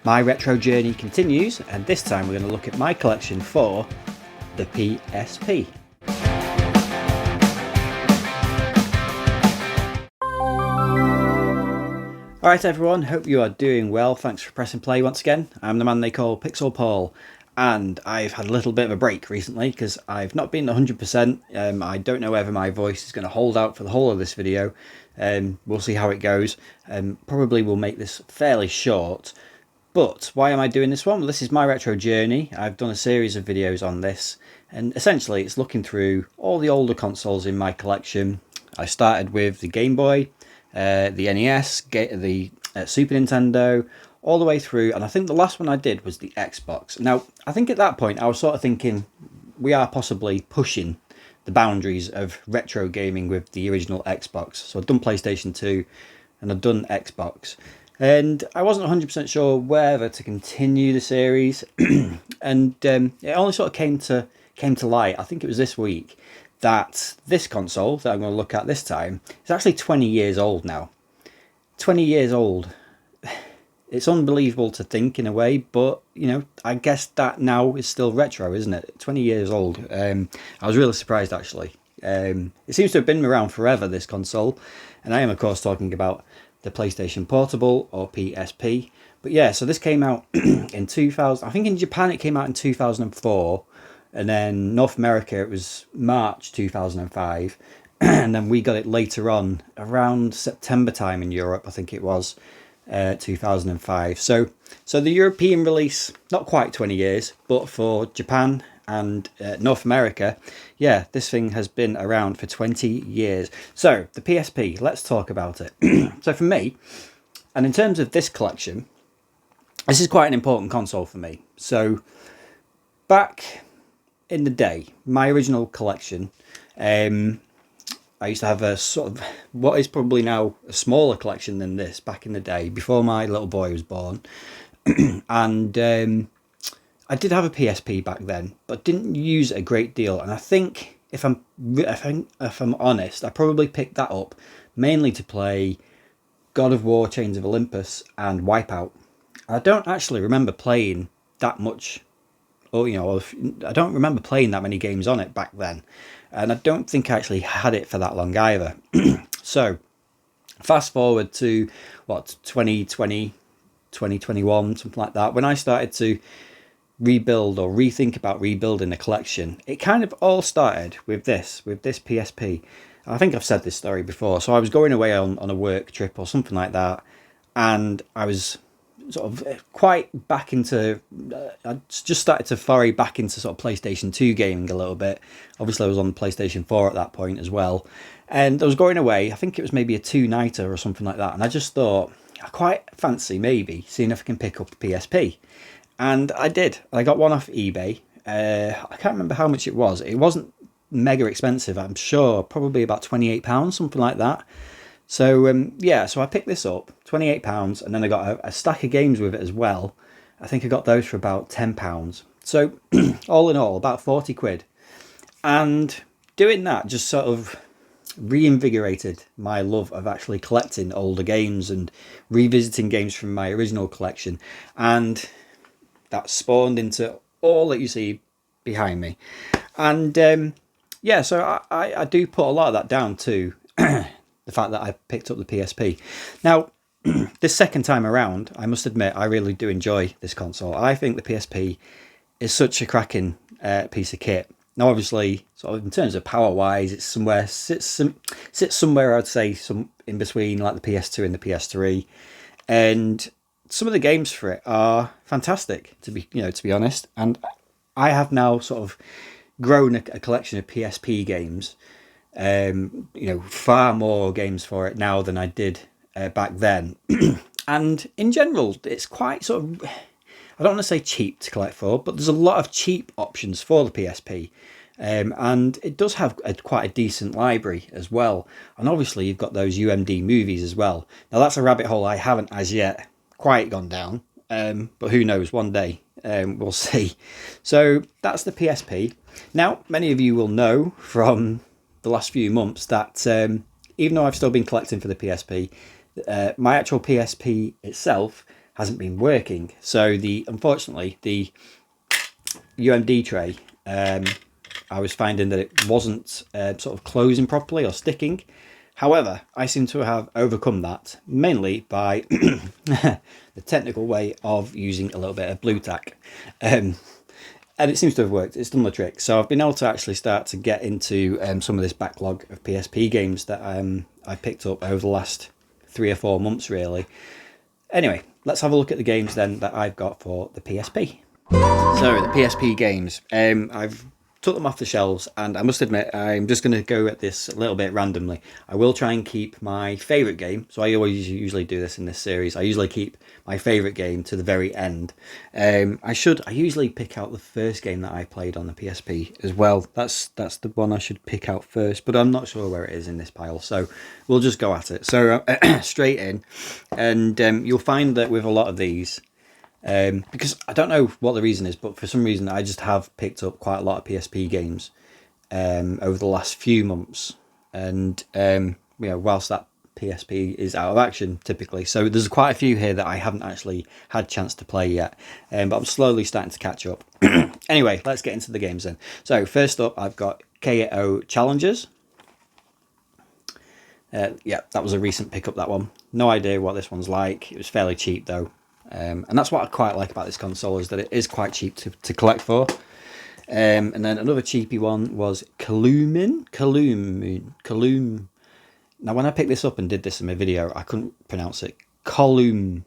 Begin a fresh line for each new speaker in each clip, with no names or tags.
My retro journey continues, and this time we're going to look at my collection for the PsP. Alright everyone, hope you are doing well. Thanks for pressing play once again. I'm the man they call Pixel Paul, and I've had a little bit of a break recently because I've not been 100%. I don't know whether my voice is going to hold out for the whole of this video. We'll see how it goes. Probably will make this fairly short. But why am I doing this one? Well, this is my retro journey. I've done a series of videos on this, and essentially it's looking through all the older consoles in my collection. I started with the Game Boy, the NES, the Super Nintendo, all the way through, and I think the last one I did was the Xbox. Now, I think at that point I was sort of thinking we are possibly pushing the boundaries of retro gaming with the original Xbox. So I've done PlayStation 2 and I've done Xbox. And I wasn't 100% sure whether to continue the series, and it only sort of came to light. I think it was this week that this console that I'm going to look at this time is actually 20 years old now. 20 years old. It's unbelievable to think in a way, but you know, I guess that now is still retro, isn't it? 20 years old. I was really surprised actually. It seems to have been around forever, this console, and I am of course talking about the PlayStation Portable, or PsP. But yeah, so this came out in 2000. I think in Japan it came out in 2004, and then North America it was March 2005, and then we got it later on around September time in Europe. I think it was 2005. So the European release, not quite 20 years, but for Japan and North America, yeah, this thing has been around for 20 years. So the PsP, let's talk about it. So for me, and in terms of this collection, this is quite an important console for me. So back in the day, my original collection, I used to have a sort of what is probably now a smaller collection than this back in the day, before my little boy was born. And I did have a PsP back then, but didn't use it a great deal. And I think if I'm honest, I probably picked that up mainly to play God of War, Chains of Olympus, and Wipeout. I don't actually remember playing that much, or I don't remember playing that many games on it back then, and I don't think I actually had it for that long either. So fast forward to 2020, 2021, something like that, when I started to rebuild or rethink about rebuilding the collection. It kind of all started with this PsP. I think I've said this story before. So I was going away on a work trip or something like that, and I was sort of quite back into I just started to foray back into sort of PlayStation 2 gaming a little bit. Obviously I was on the PlayStation 4 at that point as well, and I was going away. I think it was maybe a 2-nighter or something like that, and I just thought I quite fancy maybe seeing if I can pick up the PsP. And I did. I got one off eBay. I can't remember how much it was. It wasn't mega expensive, I'm sure. Probably about £28, something like that. So, yeah, so I picked this up, £28, and then I got a stack of games with it as well. I think I got those for about £10. So, all in all, about 40 quid. And doing that just sort of reinvigorated my love of actually collecting older games and revisiting games from my original collection. And that spawned into all that you see behind me. And yeah, so I do put a lot of that down to the fact that I picked up the PsP. Now, this second time around, I must admit, I really do enjoy this console. I think the PsP is such a cracking piece of kit. Now, obviously, sort of in terms of power-wise, it's sits somewhere, I'd say, some in between like the PS2 and the PS3. And some of the games for it are fantastic, to be honest. And I have now sort of grown a collection of PsP games. Far more games for it now than I did back then. And in general, it's quite sort of, I don't want to say cheap to collect for, but there's a lot of cheap options for the PsP. And it does have quite a decent library as well. And obviously you've got those UMD movies as well. Now that's a rabbit hole I haven't as yet quite gone down, but who knows, one day we'll see. So that's the PsP. Now, many of you will know from the last few months that even though I've still been collecting for the PsP, my actual PsP itself hasn't been working. So unfortunately the UMD tray, I was finding that it wasn't sort of closing properly or sticking. However, I seem to have overcome that mainly by the technical way of using a little bit of blue tack. And it seems to have worked. It's done the trick. So I've been able to actually start to get into some of this backlog of PSP games that I picked up over the last 3 or 4 months, really. Anyway, let's have a look at the games then that I've got for the PSP. So the PSP games, I've took them off the shelves, and I must admit I'm just going to go at this a little bit randomly. I will try and keep my favourite game, so I usually do this in this series. I usually keep my favourite game to the very end. I usually pick out the first game that I played on the PSP as well. That's the one I should pick out first, but I'm not sure where it is in this pile, so we'll just go at it. So straight in, and you'll find that with a lot of these, because I don't know what the reason is, but for some reason I just have picked up quite a lot of PSP games over the last few months, and whilst that PSP is out of action typically, so there's quite a few here that I haven't actually had a chance to play yet, but I'm slowly starting to catch up. Anyway, let's get into the games then. So first up, I've got KO Challengers. Yeah, that was a recent pickup, that one. No idea what this one's like. It was fairly cheap though. And that's what I quite like about this console, is that it is quite cheap to collect for. And then another cheapy one was Kaloom. Now, when I picked this up and did this in my video, I couldn't pronounce it. Kaloom.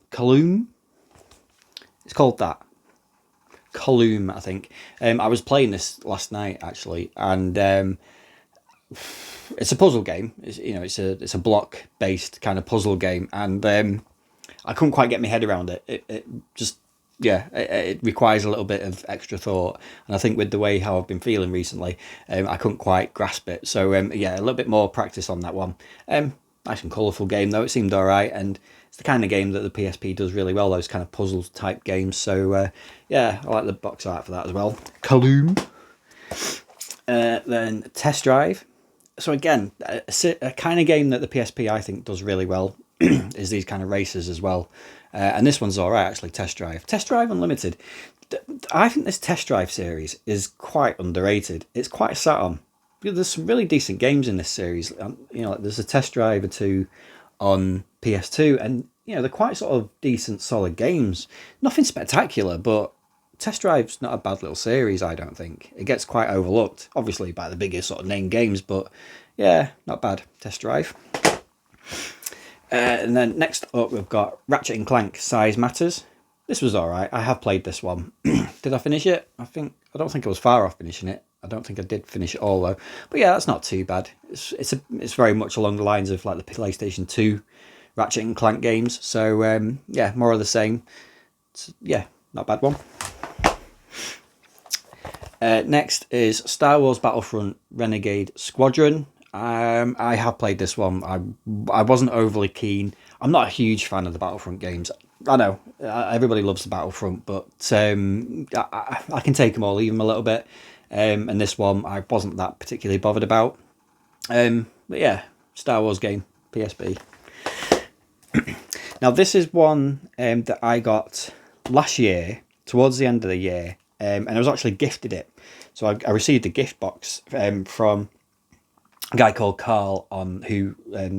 It's called that. Kaloom, I think. I was playing this last night actually, and it's a puzzle game. It's a block based kind of puzzle game, and I couldn't quite get my head around it. It requires a little bit of extra thought, and I think with the way how I've been feeling recently, I couldn't quite grasp it. So a little bit more practice on that one. Nice and colourful game though. It seemed all right, and it's the kind of game that the PSP does really well. Those kind of puzzle type games. So I like the box art for that as well. Kaloom. Then Test Drive. So again, a kind of game that the PSP I think does really well. Is these kind of races as well, and this one's all right actually. Test Drive Unlimited. I think this Test Drive series is quite underrated. It's quite sat on. There's some really decent games in this series. There's a Test Drive or two on PS2, and they're quite sort of decent, solid games. Nothing spectacular, but Test Drive's not a bad little series. I don't think it gets quite overlooked, obviously by the biggest sort of name games, but yeah, not bad. Test Drive. And then next up we've got Ratchet and Clank Size Matters. This was alright. I have played this one. Did I finish it? I don't think I was far off finishing it. I don't think I did finish it all though. But yeah, that's not too bad. It's very much along the lines of like the PlayStation 2 Ratchet and Clank games. So more of the same. Not a bad one. Next is Star Wars Battlefront Renegade Squadron. I have played this one. I wasn't overly keen. I'm not a huge fan of the Battlefront games. I know everybody loves the Battlefront, but I can take them or leave them a little bit. And this one I wasn't that particularly bothered about. But yeah, Star Wars game, PSP. Now this is one that I got last year, towards the end of the year, and I was actually gifted it. So I received a gift box from a guy called Carl who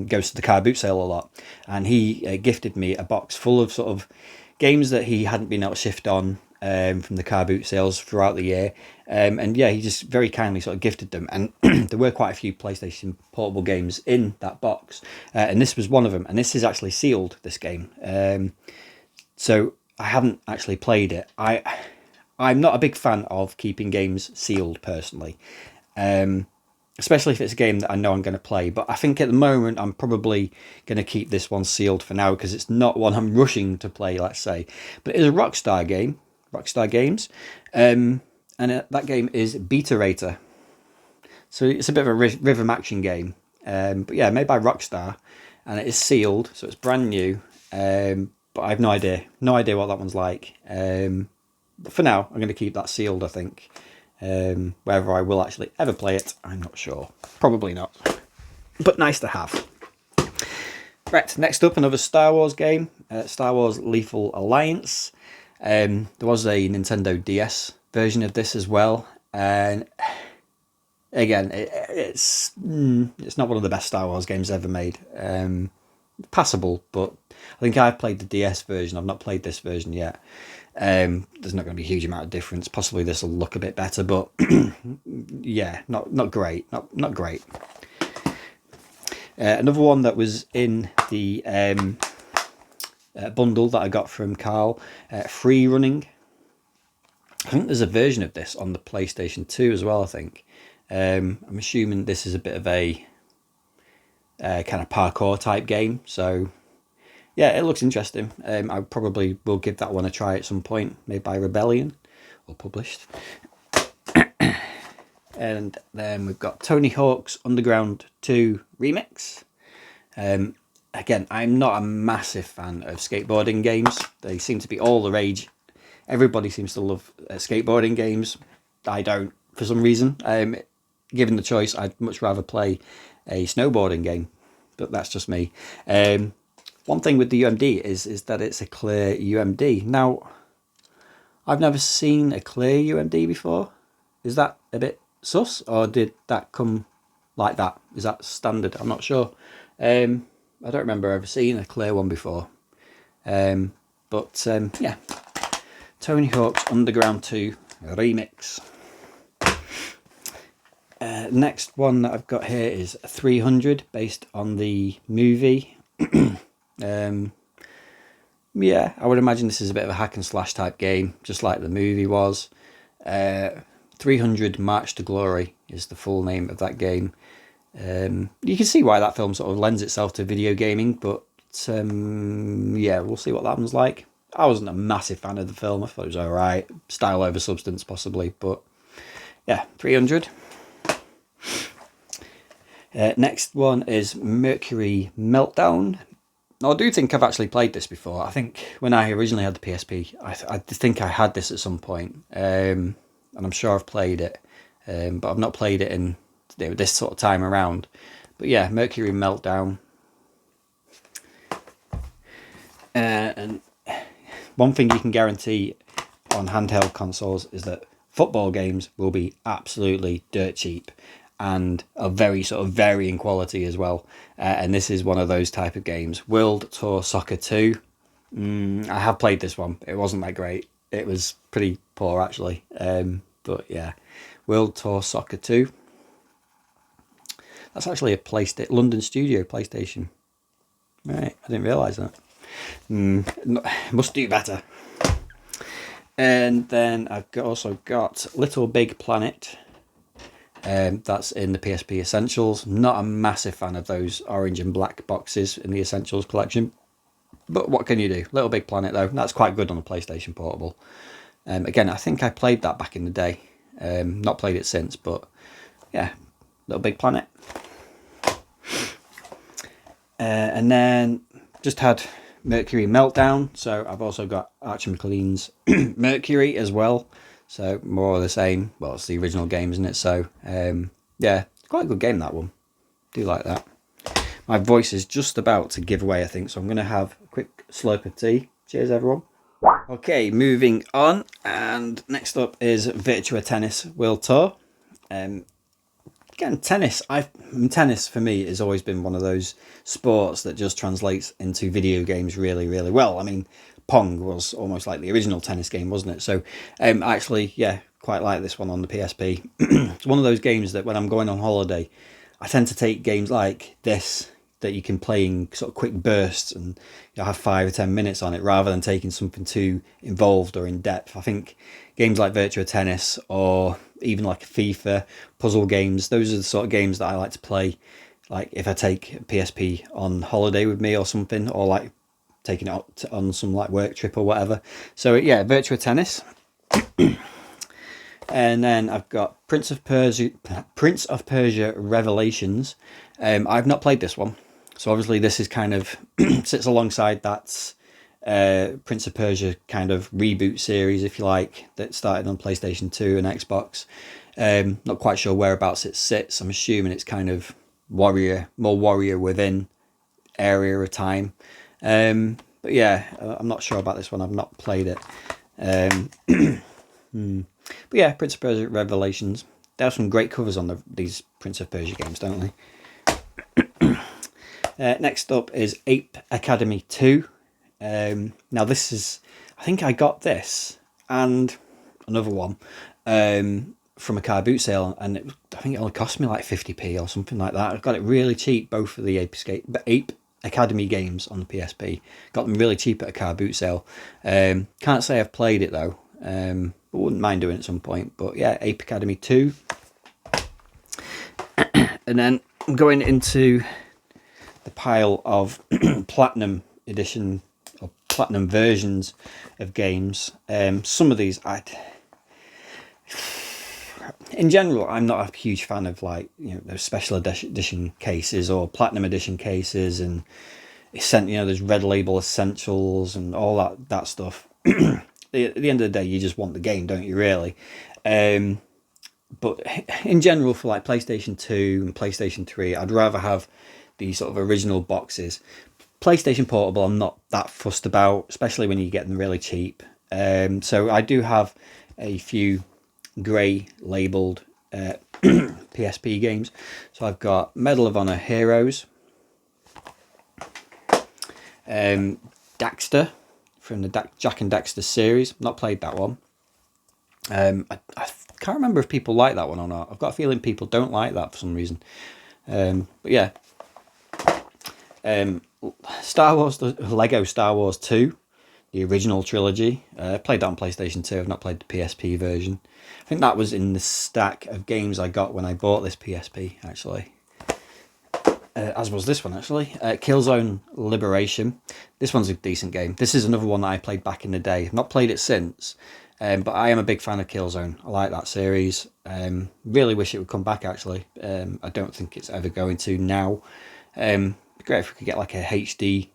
goes to the car boot sale a lot, and he gifted me a box full of sort of games that he hadn't been able to shift on from the car boot sales throughout the year, he just very kindly sort of gifted them, and there were quite a few PlayStation Portable games in that box, and this was one of them, and this is actually sealed, this game, so I haven't actually played it. I'm not a big fan of keeping games sealed personally, especially if it's a game that I know I'm going to play. But I think at the moment I'm probably going to keep this one sealed for now, because it's not one I'm rushing to play, let's say. But it is a Rockstar Games, and that game is Beta Rater. So it's a bit of a rhythm action game, but yeah, made by Rockstar, and it is sealed, so it's brand new. But I have no idea what that one's like. But for now, I'm going to keep that sealed, I think. Whether I will actually ever play it, I'm not sure. Probably not. But nice to have. Right, next up, another Star Wars game. Star Wars Lethal Alliance. There was a Nintendo DS version of this as well, and again, it's not one of the best Star Wars games ever made. Passable, but I think I've played the DS version. I've not played this version yet. There's not going to be a huge amount of difference. Possibly this will look a bit better, but yeah, not great. Not great. Another one that was in the bundle that I got from Carl, Free Running. I think there's a version of this on the PlayStation 2 as well, I think. I'm assuming this is a bit of a kind of parkour type game. So, yeah, it looks interesting. I probably will give that one a try at some point, made by Rebellion, or published. And then we've got Tony Hawk's Underground 2 Remix. Again, I'm not a massive fan of skateboarding games. They seem to be all the rage. Everybody seems to love skateboarding games. I don't, for some reason. Given the choice, I'd much rather play a snowboarding game, but that's just me. One thing with the UMD is that it's a clear UMD. Now, I've never seen a clear UMD before. Is that a bit sus, or did that come like that? Is that standard? I'm not sure. I don't remember ever seeing a clear one before. But yeah, Tony Hawk's Underground 2 Remix. Next one that I've got here is 300, based on the movie. Yeah, I would imagine this is a bit of a hack and slash type game, just like the movie was. 300 March to Glory is the full name of that game. You can see why that film sort of lends itself to video gaming, but yeah, we'll see what that one's like. I wasn't a massive fan of the film. I thought it was alright. Style over substance, possibly, but yeah, 300. Next one is Mercury Meltdown. Now, I do think I've actually played this before. I think when I originally had the PSP, I think I had this at some point, and I'm sure I've played it, but I've not played it in this sort of time around. But yeah, Mercury Meltdown. And one thing you can guarantee on handheld consoles is that football games will be absolutely dirt cheap and are very sort of varying quality as well. And this is one of those type of games. World Tour Soccer 2. I have played this one. It wasn't that great. It was pretty poor, actually. But yeah, World Tour Soccer 2. That's actually a London studio PlayStation. Right, I didn't realise that. Must do better. And then I've also got Little Big Planet. That's in the PSP Essentials. Not a massive fan of those orange and black boxes in the Essentials collection. But what can you do? Little Big Planet, though, that's quite good on the PlayStation Portable. Again, I think I played that back in the day. Not played it since, but yeah, Little Big Planet. And then just had Mercury Meltdown. So I've also got Archer McLean's Mercury as well. So more of the same. Well, it's the original game, isn't it? So yeah, quite a good game, that one. Do like that. My voice is just about to give away, I think. So I'm going to have a quick slurp of tea. Cheers, everyone. Okay, moving on. And next up is Virtua Tennis World Tour. Again, tennis for me has always been one of those sports that just translates into video games really, really well. I mean, Pong was almost like the original tennis game, wasn't it? So, actually, yeah, quite like this one on the PSP. It's one of those games that when I'm going on holiday, I tend to take games like this that you can play in sort of quick bursts and have 5 or 10 minutes on it, rather than taking something too involved or in depth. I think games like Virtua Tennis or even like FIFA, puzzle games, those are the sort of games that I like to play. Like if I take a PSP on holiday with me or something, or like taking it on some like work trip or whatever. So yeah, Virtua Tennis. And then I've got Prince of Persia Revelations. I've not played this one. So obviously this is kind of sits alongside that Prince of Persia kind of reboot series, if you like, that started on PlayStation 2 and Xbox. Not quite sure whereabouts it sits. I'm assuming it's kind of more warrior within area of time. But But yeah, I'm not sure about this one. I've not played it. But yeah, Prince of Persia Revelations. There are some great covers on these Prince of Persia games, don't they? Next up is Ape Academy 2. Now this is, I think I got this and another one from a car boot sale, and I think it only cost me like 50p or something like that. I got it really cheap, both of the Ape Academy games on the PSP. Got them really cheap at a car boot sale. Can't say I've played it though. I wouldn't mind doing it at some point. But yeah, Ape Academy 2. And then I'm going into the pile of Platinum Edition or Platinum versions of games. Some of these, in general, I'm not a huge fan of, like, you know, those special edition cases or Platinum Edition cases, and there's Red Label Essentials and all that stuff. At the end of the day, you just want the game, don't you, really? But in general, for like PlayStation 2 and PlayStation 3, I'd rather have these sort of original boxes. PlayStation Portable, I'm not that fussed about, especially when you get them really cheap. So I do have a few grey labelled PSP games. So I've got Medal of Honor Heroes, Daxter from the Jack and Daxter series. Not played that one. I can't remember if people like that one or not. I've got a feeling people don't like that for some reason. But yeah. Lego Star Wars 2, the original trilogy. I played that on PlayStation 2. I've not played the PSP version. I think that was in the stack of games I got when I bought this PSP, actually. As was this one, actually. Killzone Liberation. This one's a decent game. This is another one that I played back in the day. I've not played it since, but I am a big fan of Killzone. I like that series. Really wish it would come back, actually. I don't think it's ever going to now. It'd be great if we could get like a HD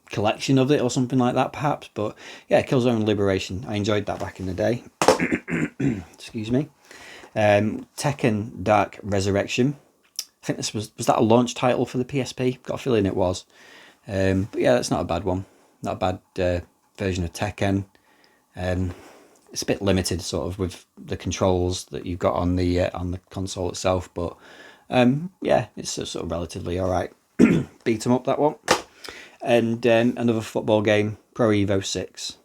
collection of it or something like that, perhaps. But yeah, Killzone Liberation. I enjoyed that back in the day. Excuse me. Tekken Dark Resurrection. I think this was that a launch title for the PSP? Got a feeling it was. But yeah, that's not a bad one. Not a bad version of Tekken. It's a bit limited, sort of, with the controls that you've got on the console itself. But yeah, it's sort of relatively all right. Beat 'em up, that one. And another football game, Pro Evo 6.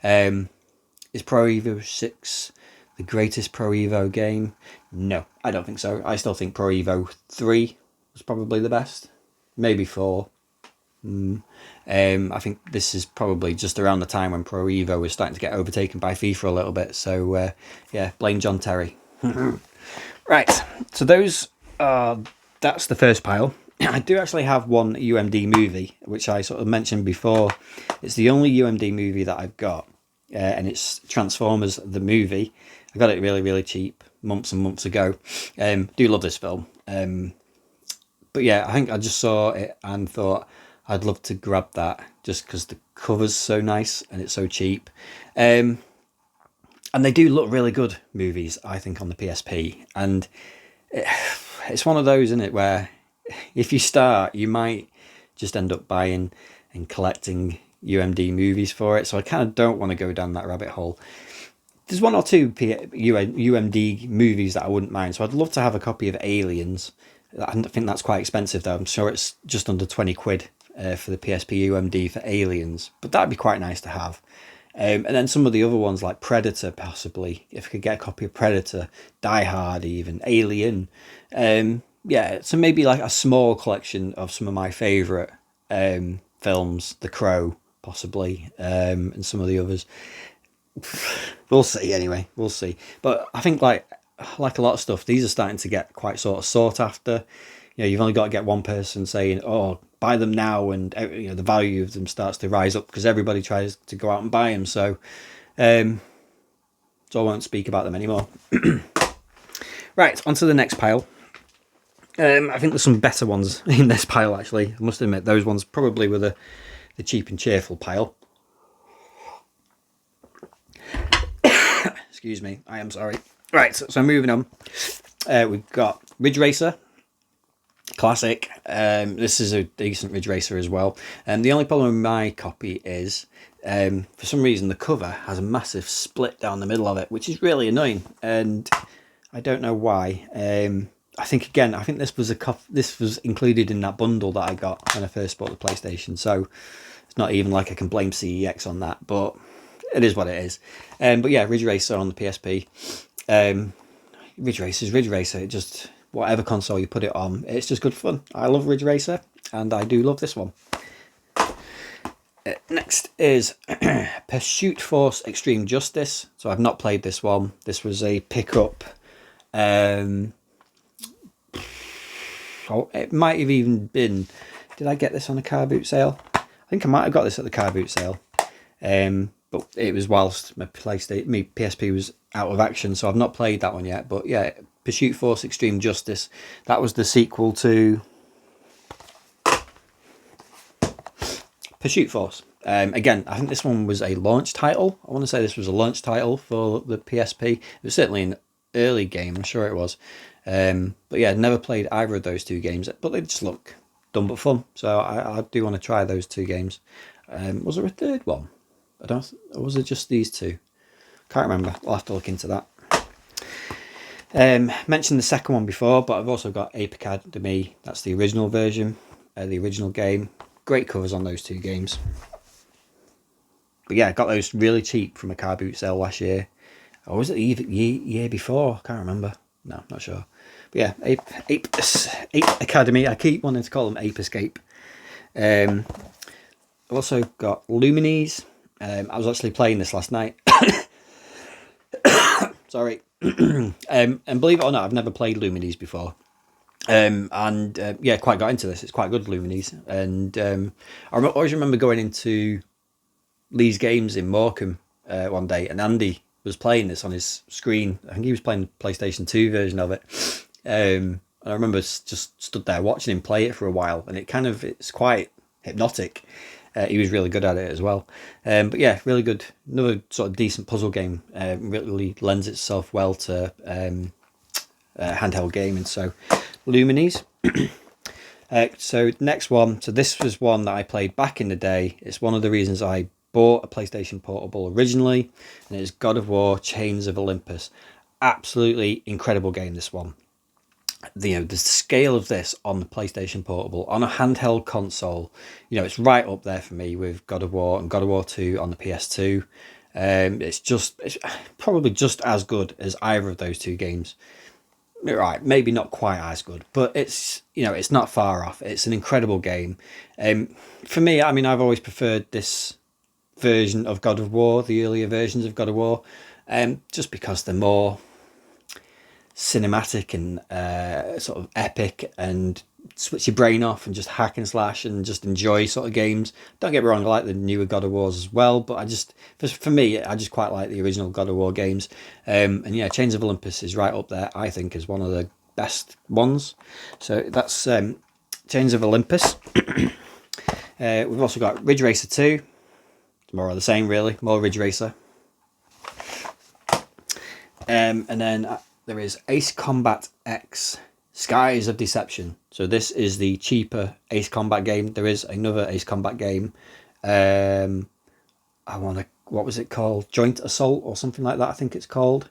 Is Pro Evo 6 the greatest Pro Evo game? No, I don't think so. I still think Pro Evo 3 was probably the best. Maybe 4. I think this is probably just around the time when Pro Evo was starting to get overtaken by FIFA a little bit. So yeah, blame John Terry. Right, so that's the first pile. I do actually have one UMD movie, which I sort of mentioned before. It's the only UMD movie that I've got, and it's Transformers the movie. I got it really, really cheap months and months ago. Do love this film. But yeah, I think I just saw it and thought I'd love to grab that just because the cover's so nice and it's so cheap. And they do look really good, movies, I think, on the PSP. And it's one of those, isn't it, where if you start, you might just end up buying and collecting UMD movies for it. So I kind of don't want to go down that rabbit hole. There's one or two UMD movies that I wouldn't mind. So I'd love to have a copy of Aliens. I think that's quite expensive, though. I'm sure it's just under 20 quid for the PSP UMD for Aliens. But that'd be quite nice to have. And then some of the other ones, like Predator, possibly. If I could get a copy of Predator, Die Hard even, Alien. Yeah, so maybe like a small collection of some of my favourite films. The Crow, possibly, and some of the others. We'll see, anyway. We'll see. But I think like a lot of stuff, these are starting to get quite sort of sought after. You know, you've only got to get one person saying, "Oh, buy them now," and the value of them starts to rise up because everybody tries to go out and buy them. So I won't speak about them anymore. Right, on to the next pile. I think there's some better ones in this pile, actually. I must admit, those ones probably were the cheap and cheerful pile. Excuse me, I am sorry. Right, so moving on. We've got Ridge Racer, Classic. This is a decent Ridge Racer as well. And the only problem with my copy is, for some reason, the cover has a massive split down the middle of it, which is really annoying. And I don't know why. I think this was included in that bundle that I got when I first bought the PlayStation. So it's not even like I can blame CEX on that, but it is what it is. But yeah, Ridge Racer on the PSP. Ridge Racer is Ridge Racer. It just, whatever console you put it on, it's just good fun. I love Ridge Racer, and I do love this one. Next is Pursuit Force Extreme Justice. So I've not played this one. This was a pickup. It might have even been, did I get this on a car boot sale? I think I might have got this at the car boot sale. But it was whilst my PSP was out of action, so I've not played that one yet. But yeah, Pursuit Force Extreme Justice. That was the sequel to Pursuit Force. Again, I think this one was a launch title. I want to say this was a launch title for the PSP. It was certainly an early game, I'm sure it was. But yeah, I'd never played either of those two games, but they just look dumb but fun. So I do want to try those two games. Was there a third one? Or was it just these two? Can't remember. I'll have to look into that. Mentioned the second one before, but I've also got Ape Academy. That's the original version, the original game. Great covers on those two games. But yeah, I got those really cheap from a car boot sale last year. Or was it the year before? I can't remember. No, not sure. But yeah, Ape Academy. I keep wanting to call them Ape Escape. I've also got Lumines. I was actually playing this last night. Sorry. And believe it or not, I've never played Lumines before. Yeah, quite got into this. It's quite good, Lumines. And I always remember going into Lee's Games in Morecambe one day, and Andy was playing this on his screen. I think he was playing the PlayStation 2 version of it. And I remember just stood there watching him play it for a while, and it's quite hypnotic. He was really good at it as well. But yeah, really good. Another sort of decent puzzle game. Really lends itself well to handheld gaming. So Lumines. So next one. So this was one that I played back in the day. It's one of the reasons I bought a PlayStation Portable originally, and it's God of War Chains of Olympus. Absolutely incredible game, this one. The scale of this on the PlayStation Portable, on a handheld console, it's right up there for me with God of War and God of War 2 on the PS2. It's probably just as good as either of those two games. Right, maybe not quite as good, but it's not far off. It's an incredible game. For me, I mean, I've always preferred this version of God of War, the earlier versions of God of War, just because they're more cinematic and sort of epic, and switch your brain off and just hack and slash and just enjoy sort of games. Don't get me wrong, I like the newer God of Wars as well, but for me, I just quite like the original God of War games. And yeah, Chains of Olympus is right up there, I think, as one of the best ones. So that's Chains of Olympus. We've also got Ridge Racer 2. It's more of the same, really. More Ridge Racer. And then there is Ace Combat X Skies of Deception. So this is the cheaper Ace Combat game. There is another Ace Combat game. What was it called? Joint Assault or something like that, I think it's called.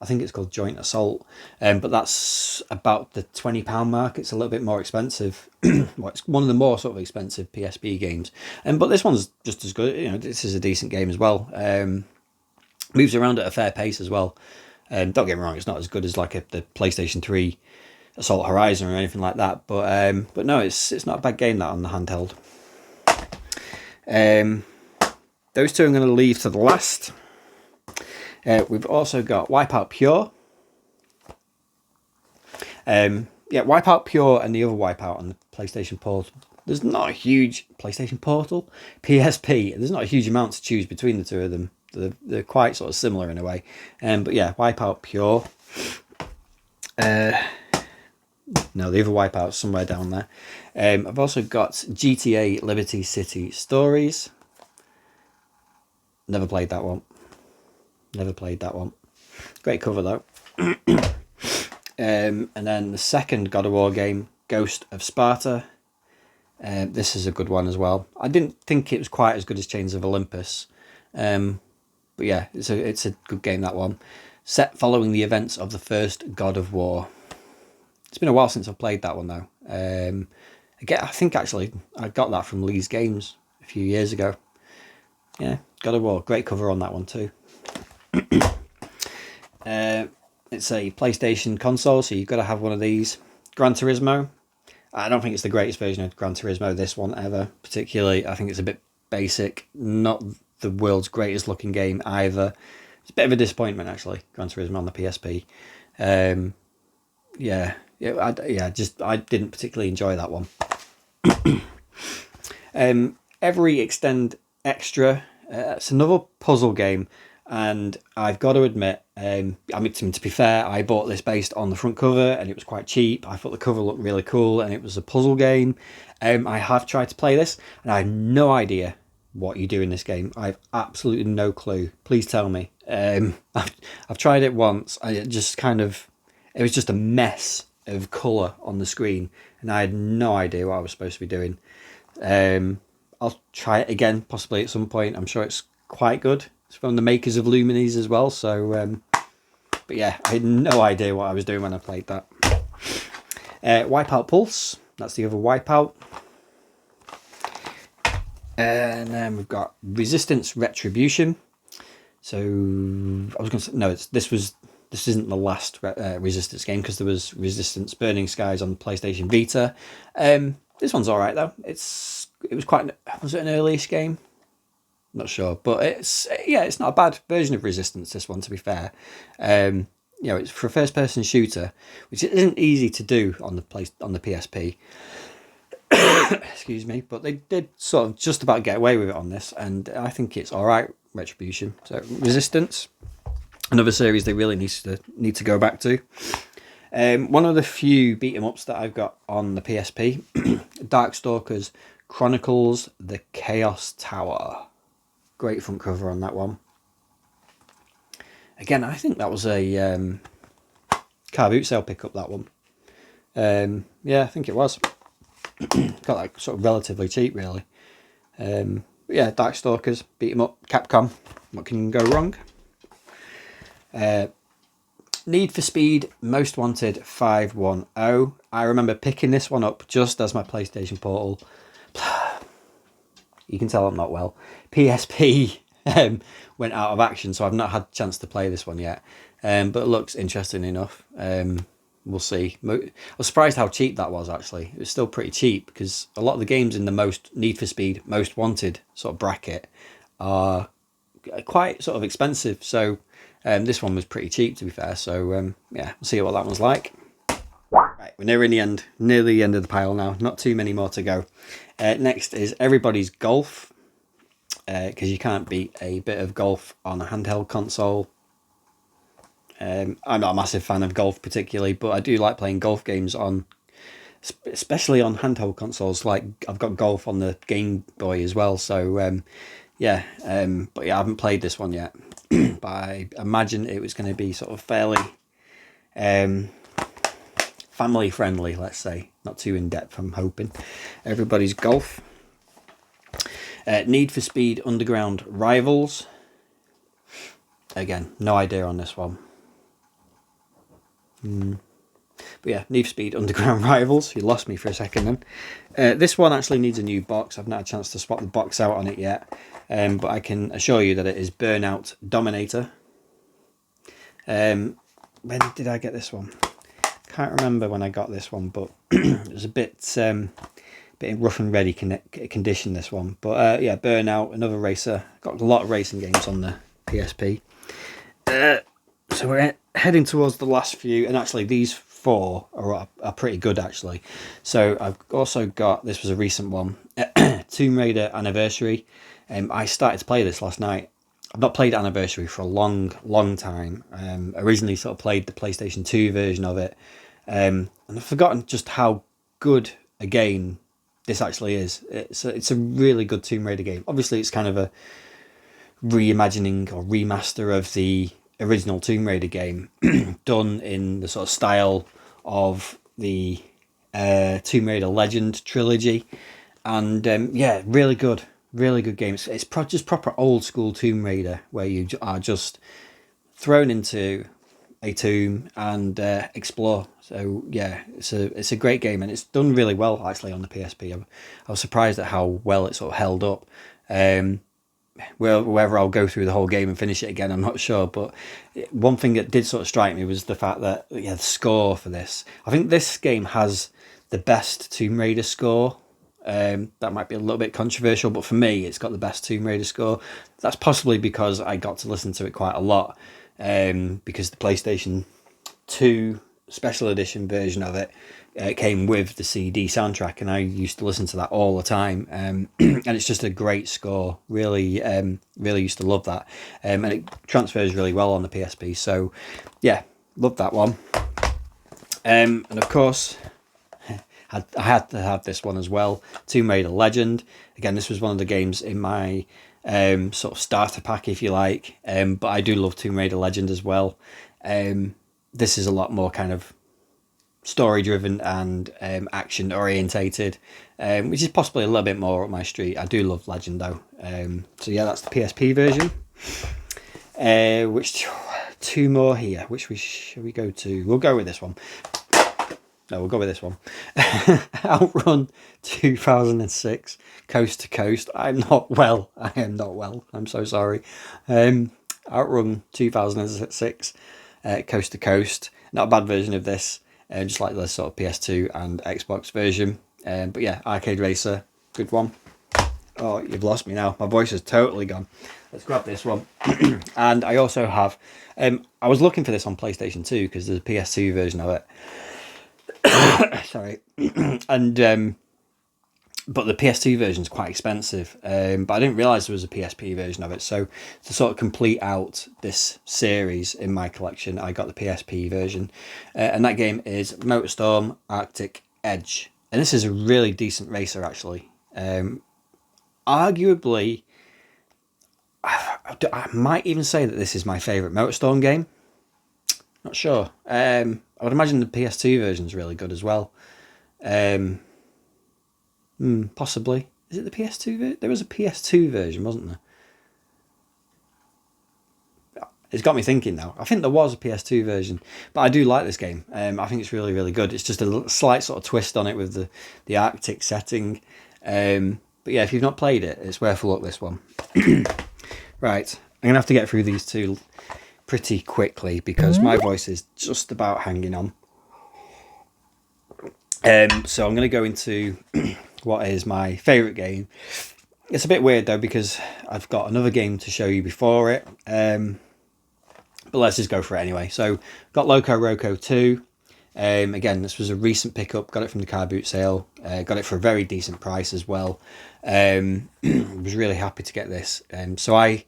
I think it's called Joint Assault. But that's about the £20 mark. It's a little bit more expensive. Well, it's one of the more sort of expensive PSP games. But this one's just as good. This is a decent game as well. Moves around at a fair pace as well. Don't get me wrong, it's not as good as like the PlayStation 3 Assault Horizon or anything like that. But no, it's not a bad game, that, on the handheld. Those two I'm going to leave to the last. We've also got Wipeout Pure. Wipeout Pure and the other Wipeout on the PlayStation Portal. There's not a huge PlayStation Portal, PSP. There's not a huge amount to choose between the two of them. They're quite sort of similar in a way. But yeah, Wipeout Pure. No, the other Wipeout's somewhere down there. I've also got GTA Liberty City Stories. Never played that one. Great cover though. And then the second God of War game, Ghost of Sparta. This is a good one as well. I didn't think it was quite as good as Chains of Olympus. But yeah, it's a good game, that one. Set following the events of the first God of War. It's been a while since I've played that one, though. Again, I think actually I got that from Lee's Games a few years ago. Yeah, God of War. Great cover on that one too. It's a PlayStation console, so you've got to have one of these. Gran Turismo. I don't think it's the greatest version of Gran Turismo, this one, ever. Particularly, I think it's a bit basic. Not the world's greatest looking game either. It's a bit of a disappointment, actually, Gran Turismo on the PSP. I didn't particularly enjoy that one. Every Extend Extra. It's another puzzle game, and I've got to admit, to be fair, I bought this based on the front cover, and it was quite cheap. I thought the cover looked really cool, and it was a puzzle game. I have tried to play this, and I have no idea what you do in this game. I have absolutely no clue. Please tell me. I've tried it once, and it was just a mess of colour on the screen, and I had no idea what I was supposed to be doing. I'll try it again, possibly at some point. I'm sure it's quite good. It's from the makers of Lumines as well, so... but yeah, I had no idea what I was doing when I played that. Wipeout Pulse. That's the other Wipeout. And then we've got Resistance Retribution. So I was going to say, no, this isn't the last Resistance game, because there was Resistance Burning Skies on the PlayStation Vita. This one's all right though. Was it an early-ish game? Not sure, but it's not a bad version of Resistance, this one, to be fair. It's for a first-person shooter, which isn't easy to do on the PSP. Excuse me, but they did sort of just about get away with it on this, and I think it's all right. Retribution. So Resistance, another series they really need to go back to. One of the few beat 'em ups that I've got on the PSP, Darkstalkers Chronicles: The Chaos Tower. Great front cover on that one. Again, I think that was a car boot sale pickup, that one. Yeah, I think it was. Got that sort of relatively cheap, really. Darkstalkers, beat 'em up, Capcom. What can go wrong? Need for Speed Most Wanted 510. I remember picking this one up just as my PlayStation Portal. You can tell I'm not well. PSP went out of action, so I've not had a chance to play this one yet. But it looks interesting enough. We'll see. I was surprised how cheap that was, actually. It was still pretty cheap, because a lot of the games in the most Need for Speed Most Wanted sort of bracket are quite sort of expensive. So this one was pretty cheap, to be fair. So we'll see what that one's like. Right, we're near the end of the pile now. Not too many more to go. Next is Everybody's Golf, because you can't beat a bit of golf on a handheld console. I'm not a massive fan of golf particularly, but I do like playing golf games especially on handheld consoles. Like, I've got golf on the Game Boy as well, so I haven't played this one yet. But I imagine it was going to be sort of fairly family friendly, let's say. Not too in depth, I'm hoping. Everybody's Golf. Need for Speed Underground Rivals. Again, no idea on this one. But yeah, Need for Speed Underground Rivals. You lost me for a second then. This one actually needs a new box. I've not had a chance to swap the box out on it yet. But I can assure you that it is Burnout Dominator. When did I get this one? Can't remember when I got this one, but it was a bit in rough and ready condition, this one. But Burnout, another racer. Got a lot of racing games on the PSP. So we're heading towards the last few, and actually these four are pretty good, actually. So I've also got, this was a recent one, Tomb Raider Anniversary. I started to play this last night. I've not played Anniversary for a long time. Originally sort of played the PlayStation 2 version of it. And I've forgotten just how good a game this actually is. It's a really good Tomb Raider game. Obviously, it's kind of a reimagining or remaster of the original Tomb Raider game, done in the sort of style of the Tomb Raider Legend trilogy, and yeah, really good game. It's just proper old school Tomb Raider, where you are just thrown into a tomb and explore. So yeah, it's a great game, and it's done really well actually on the PSP. I was surprised at how well it sort of held up. Whether I'll go through the whole game and finish it again, I'm not sure. But one thing that did sort of strike me was the fact that, yeah, the score for this. I think this game has the best Tomb Raider score. That might be a little bit controversial, but for me, it's got the best Tomb Raider score. That's possibly because I got to listen to it quite a lot, because the PlayStation 2 special edition version of it came with the CD soundtrack, and I used to listen to that all the time. And it's just a great score. Really, really used to love that. And it transfers really well on the PSP. So, yeah, love that one. And of course, I had to have this one as well. Tomb Raider Legend. Again, this was one of the games in my sort of starter pack, if you like. But I do love Tomb Raider Legend as well. This is a lot more kind of story driven and action orientated, which is possibly a little bit more up my street. I do love Legend though. So yeah, that's the PSP version. Which two more here? Shall we go to? We'll go with this one. No, we'll go with this one. Outrun 2006, Coast to Coast. I am not well. I'm so sorry. Outrun 2006, Coast to Coast. Not a bad version of this. Just like the sort of PS2 and Xbox version. But yeah, Arcade Racer, good one. Oh, you've lost me now. My voice is totally gone. Let's grab this one. And I also have... I was looking for this on PlayStation 2 because there's a PS2 version of it. Sorry. And but the PS2 version is quite expensive. But I didn't realise there was a PSP version of it. So to sort of complete out this series in my collection, I got the PSP version. And that game is MotorStorm Arctic Edge. And this is a really decent racer, actually. Arguably, I might even say that this is my favourite MotorStorm game. Not sure. I would imagine the PS2 version is really good as well. Possibly. Is it the PS2 version? There was a PS2 version, wasn't there? It's got me thinking now. I think there was a PS2 version, but I do like this game. I think it's really, really good. It's just a slight sort of twist on it with the Arctic setting. But yeah, if you've not played it, it's worth a look, this one. Right, I'm going to have to get through these two pretty quickly because my voice is just about hanging on. So I'm going to go into what is my favourite game. It's a bit weird though because I've got another game to show you before it. But let's just go for it anyway. So got Loco Roco 2. Again, this was a recent pickup. Got it from the car boot sale. Got it for a very decent price as well. Was really happy to get this. So I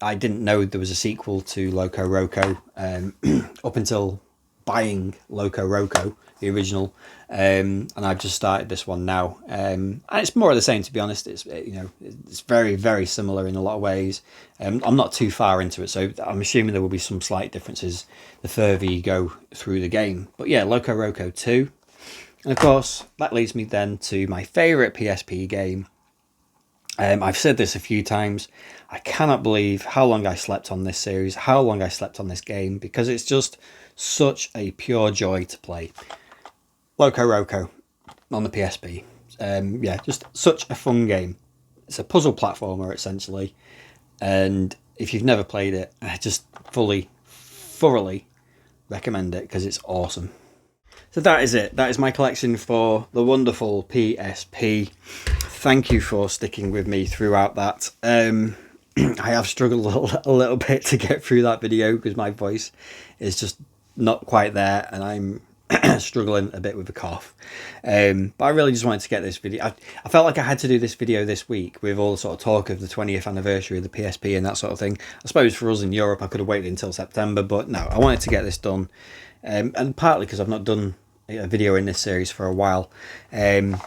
didn't know there was a sequel to Loco Roco up until buying Loco Roco, the original, and I've just started this one now. And it's more of the same, to be honest. It's it's very, very similar in a lot of ways. I'm not too far into it, so I'm assuming there will be some slight differences the further you go through the game. But yeah, Loco Roco 2. And of course, that leads me then to my favourite PSP game. I've said this a few times. I cannot believe how long I slept on this series, how long I slept on this game, because it's just such a pure joy to play. Loco Roco on the PSP. Yeah, just such a fun game. It's a puzzle platformer, essentially. And if you've never played it, I just thoroughly recommend it because it's awesome. So that is it. That is my collection for the wonderful PSP. Thank you for sticking with me throughout that. I have struggled a little bit to get through that video because my voice is just not quite there and I'm struggling a bit with a cough. But I really just wanted to get this video. I felt like I had to do this video this week with all the sort of talk of the 20th anniversary of the PSP and that sort of thing. I suppose for us in Europe, I could have waited until September, but no, I wanted to get this done. And partly because I've not done a video in this series for a while. And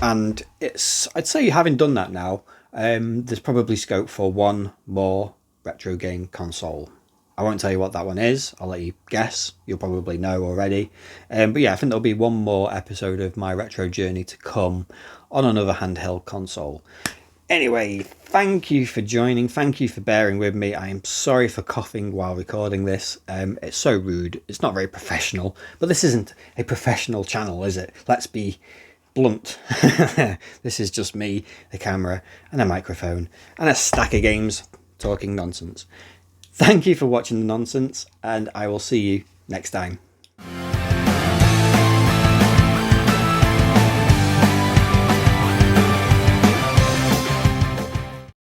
I'd say having done that now, there's probably scope for one more retro game console. I won't tell you what that one is. I'll let you guess. You'll probably know already. But yeah, I think there'll be one more episode of my retro journey to come on another handheld console. Anyway, thank you for joining. Thank you for bearing with me. I am sorry for coughing while recording this. It's so rude. It's not very professional. But this isn't a professional channel, is it? Let's be blunt. This is just me, the camera, and a microphone, and a stack of games talking nonsense. Thank you for watching the nonsense, and I will see you next time.